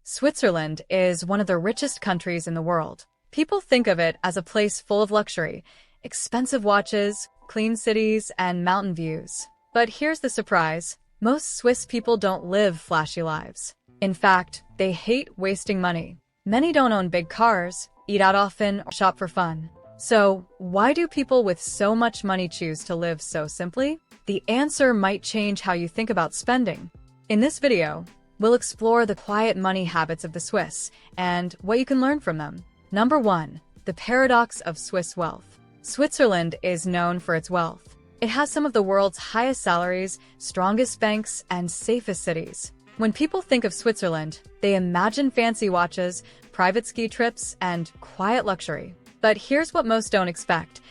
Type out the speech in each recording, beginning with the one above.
Switzerland is one of the richest countries in the world. People think of it as a place full of luxury, expensive watches, clean cities, and mountain views. But here's the surprise. Most Swiss people don't live flashy lives. In fact, they hate wasting money. Many don't own big cars, eat out often, or shop for fun. So, why do people with so much money choose to live so simply? The answer might change how you think about spending. In this video, we'll explore the quiet money habits of the Swiss and what you can learn from them. Number 1. The paradox of Swiss wealth. Switzerland is known for its wealth. It has some of the world's highest salaries, strongest banks, and safest cities. When people think of Switzerland, they imagine fancy watches, private ski trips, and quiet luxury. But here's what most don't expect.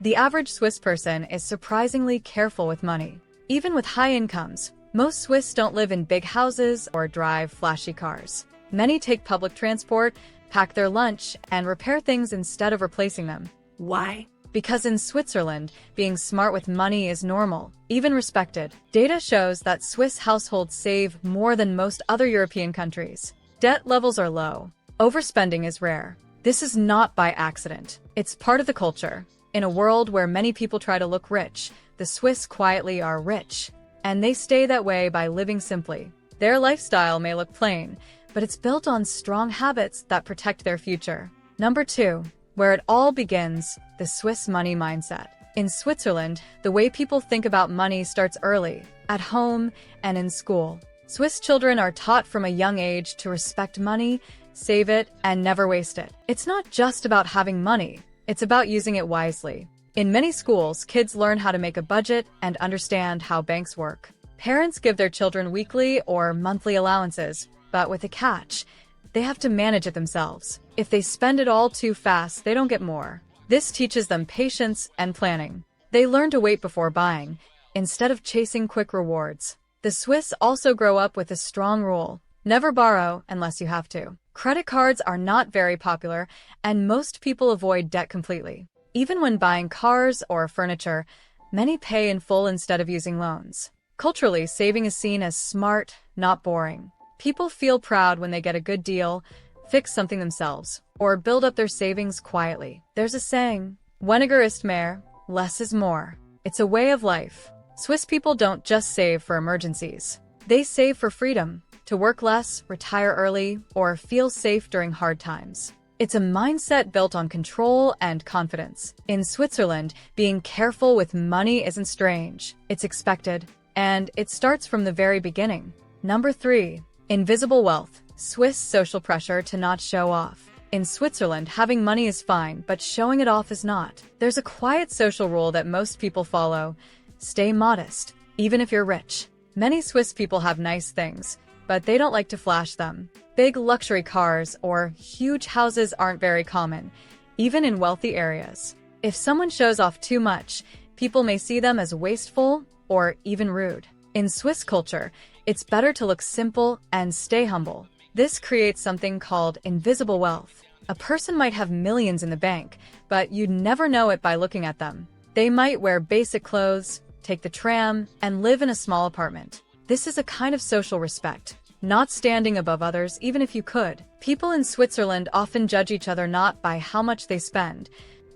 The average Swiss person is surprisingly careful with money. Even with high incomes, most Swiss don't live in big houses or drive flashy cars. Many take public transport, pack their lunch, and repair things instead of replacing them. Why? Because in Switzerland, being smart with money is normal, even respected. Data shows that Swiss households save more than most other European countries. Debt levels are low. Overspending is rare. This is not by accident. It's part of the culture. In a world where many people try to look rich, the Swiss quietly are rich. And they stay that way by living simply. Their lifestyle may look plain, but it's built on strong habits that protect their future. Number 2. Where it all begins, the Swiss money mindset. In Switzerland, the way people think about money starts early, at home and in school. Swiss children are taught from a young age to respect money, save it, and never waste it. It's not just about having money, it's about using it wisely. In many schools, kids learn how to make a budget and understand how banks work. Parents give their children weekly or monthly allowances, but with a catch. They have to manage it themselves. If they spend it all too fast, they don't get more. This teaches them patience and planning. They learn to wait before buying, instead of chasing quick rewards. The Swiss also grow up with a strong rule: never borrow unless you have to. Credit cards are not very popular, and most people avoid debt completely. Even when buying cars or furniture, many pay in full instead of using loans. Culturally, saving is seen as smart, not boring. People feel proud when they get a good deal, fix something themselves, or build up their savings quietly. There's a saying, weniger ist mehr, less is more. It's a way of life. Swiss people don't just save for emergencies. They save for freedom, to work less, retire early, or feel safe during hard times. It's a mindset built on control and confidence. In Switzerland, being careful with money isn't strange. It's expected, and it starts from the very beginning. Number 3. Invisible wealth. Swiss social pressure to not show off. In Switzerland, having money is fine, but showing it off is not. There's a quiet social rule that most people follow. Stay modest, even if you're rich. Many Swiss people have nice things, but they don't like to flash them. Big luxury cars or huge houses aren't very common, even in wealthy areas. If someone shows off too much, people may see them as wasteful or even rude. In Swiss culture, it's better to look simple and stay humble. This creates something called invisible wealth. A person might have millions in the bank, but you'd never know it by looking at them. They might wear basic clothes, take the tram, and live in a small apartment. This is a kind of social respect. Not standing above others even if you could. People in Switzerland often judge each other not by how much they spend,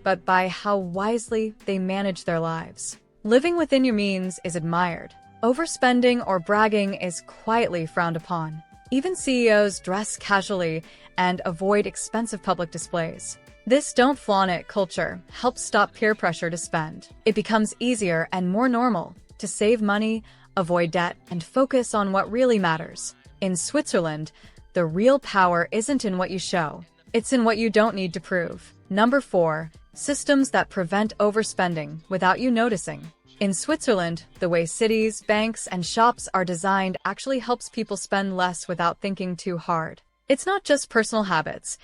but by how wisely they manage their lives. Living within your means is admired. Overspending or bragging is quietly frowned upon. Even CEOs dress casually and avoid expensive public displays. This don't flaunt it culture helps stop peer pressure to spend. It becomes easier and more normal to save money, avoid debt, and focus on what really matters. In Switzerland, the real power isn't in what you show. It's in what you don't need to prove. Number 4. Systems that prevent overspending without you noticing. In Switzerland, the way cities, banks, and shops are designed actually helps people spend less without thinking too hard. It's not just personal habits.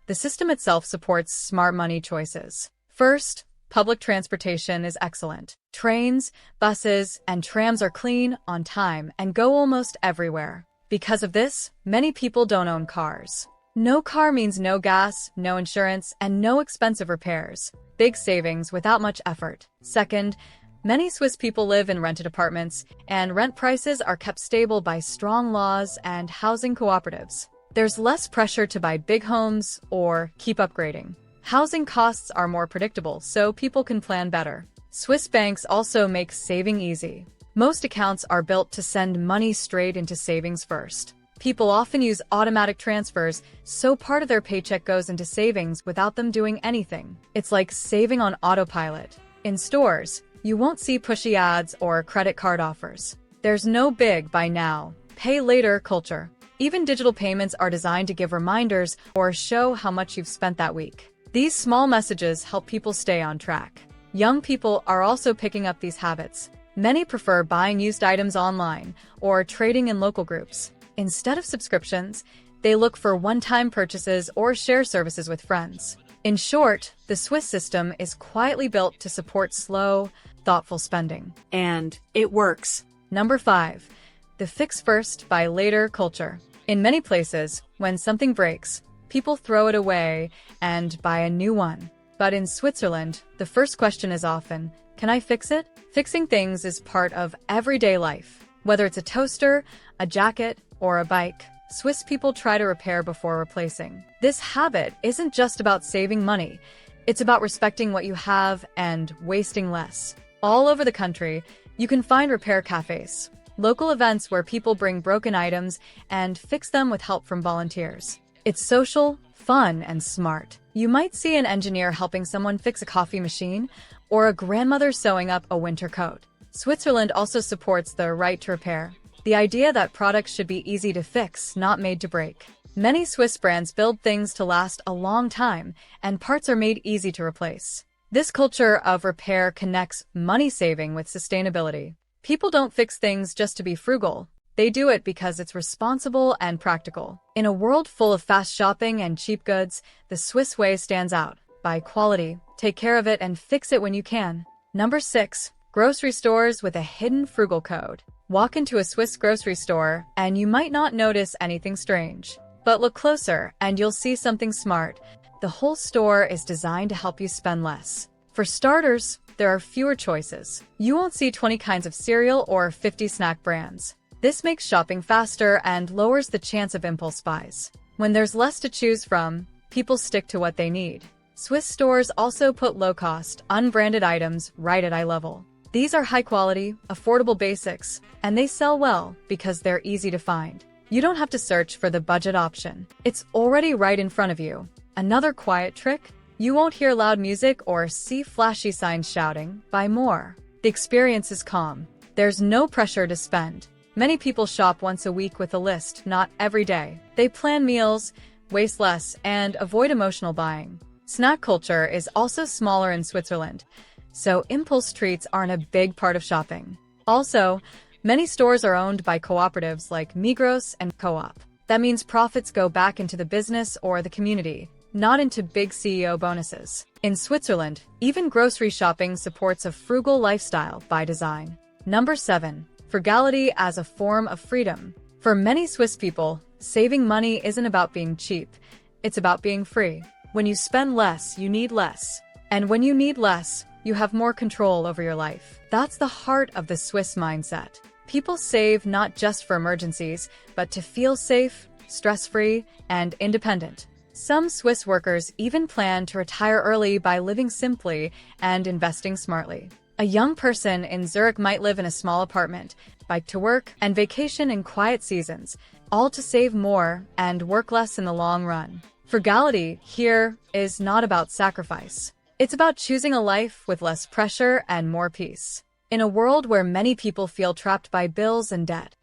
The system itself supports smart money choices. First, public transportation is excellent. Trains, buses, and trams are clean, on time, and go almost everywhere. Because of this, many people don't own cars. No car means no gas, no insurance, and no expensive repairs. Big savings without much effort. Second, many Swiss people live in rented apartments, and rent prices are kept stable by strong laws and housing cooperatives. There's less pressure to buy big homes or keep upgrading. Housing costs are more predictable, so people can plan better. Swiss banks also make saving easy. Most accounts are built to send money straight into savings first. People often use automatic transfers, so part of their paycheck goes into savings without them doing anything. It's like saving on autopilot. In stores, you won't see pushy ads or credit card offers. There's no big buy now, pay later culture. Even digital payments are designed to give reminders or show how much you've spent that week. These small messages help people stay on track. Young people are also picking up these habits. Many prefer buying used items online or trading in local groups. Instead of subscriptions, they look for one-time purchases or share services with friends. In short, the Swiss system is quietly built to support slow, thoughtful spending. And it works. Number 5. The fix first, buy later culture. In many places, when something breaks, people throw it away and buy a new one. But in Switzerland, the first question is often, can I fix it? Fixing things is part of everyday life. Whether it's a toaster, a jacket, or a bike, Swiss people try to repair before replacing. This habit isn't just about saving money. It's about respecting what you have and wasting less. All over the country, you can find repair cafes, local events where people bring broken items and fix them with help from volunteers. It's social, fun, and smart. You might see an engineer helping someone fix a coffee machine or a grandmother sewing up a winter coat. Switzerland also supports the right to repair, the idea that products should be easy to fix, not made to break. Many Swiss brands build things to last a long time, and parts are made easy to replace. This culture of repair connects money saving with sustainability. People don't fix things just to be frugal. They do it because it's responsible and practical. In a world full of fast shopping and cheap goods, the Swiss way stands out. Buy quality, take care of it, and fix it when you can. Number 6. Grocery stores with a hidden frugal code. Walk into a Swiss grocery store, and you might not notice anything strange. But look closer, and you'll see something smart. The whole store is designed to help you spend less. For starters, there are fewer choices. You won't see 20 kinds of cereal or 50 snack brands. This makes shopping faster and lowers the chance of impulse buys. When there's less to choose from, people stick to what they need. Swiss stores also put low-cost, unbranded items right at eye level. These are high-quality, affordable basics, and they sell well because they're easy to find. You don't have to search for the budget option. It's already right in front of you. Another quiet trick? You won't hear loud music or see flashy signs shouting, "Buy more." The experience is calm. There's no pressure to spend. Many people shop once a week with a list, not every day. They plan meals, waste less, and avoid emotional buying. Snack culture is also smaller in Switzerland, so impulse treats aren't a big part of shopping. Also, many stores are owned by cooperatives like Migros and Co-op. That means profits go back into the business or the community, not into big CEO bonuses. In Switzerland, even grocery shopping supports a frugal lifestyle by design. Number 7. Frugality as a form of freedom. For many Swiss people, saving money isn't about being cheap. It's about being free. When you spend less, you need less. And when you need less, you have more control over your life. That's the heart of the Swiss mindset. People save not just for emergencies, but to feel safe, stress-free, and independent. Some Swiss workers even plan to retire early by living simply and investing smartly. A young person in Zurich might live in a small apartment, bike to work, and vacation in quiet seasons, all to save more and work less in the long run. Frugality here is not about sacrifice. It's about choosing a life with less pressure and more peace. In a world where many people feel trapped by bills and debt,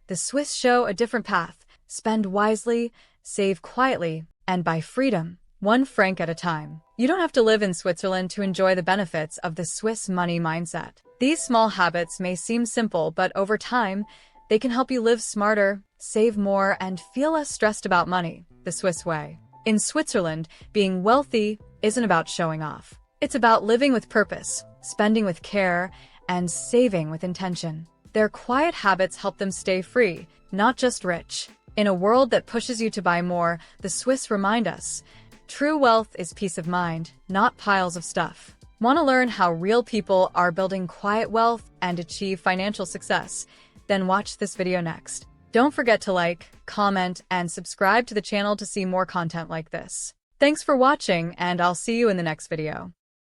the Swiss show a different path. Spend wisely, save quietly, and buy freedom, 1 franc at a time. You don't have to live in Switzerland to enjoy the benefits of the Swiss money mindset. These small habits may seem simple, but over time, they can help you live smarter, save more, and feel less stressed about money, the Swiss way. In Switzerland, being wealthy isn't about showing off. It's about living with purpose, spending with care, and saving with intention. Their quiet habits help them stay free, not just rich. In a world that pushes you to buy more, the Swiss remind us, true wealth is peace of mind, not piles of stuff. Want to learn how real people are building quiet wealth and achieve financial success? Then watch this video next. Don't forget to like, comment, and subscribe to the channel to see more content like this. Thanks for watching, and I'll see you in the next video.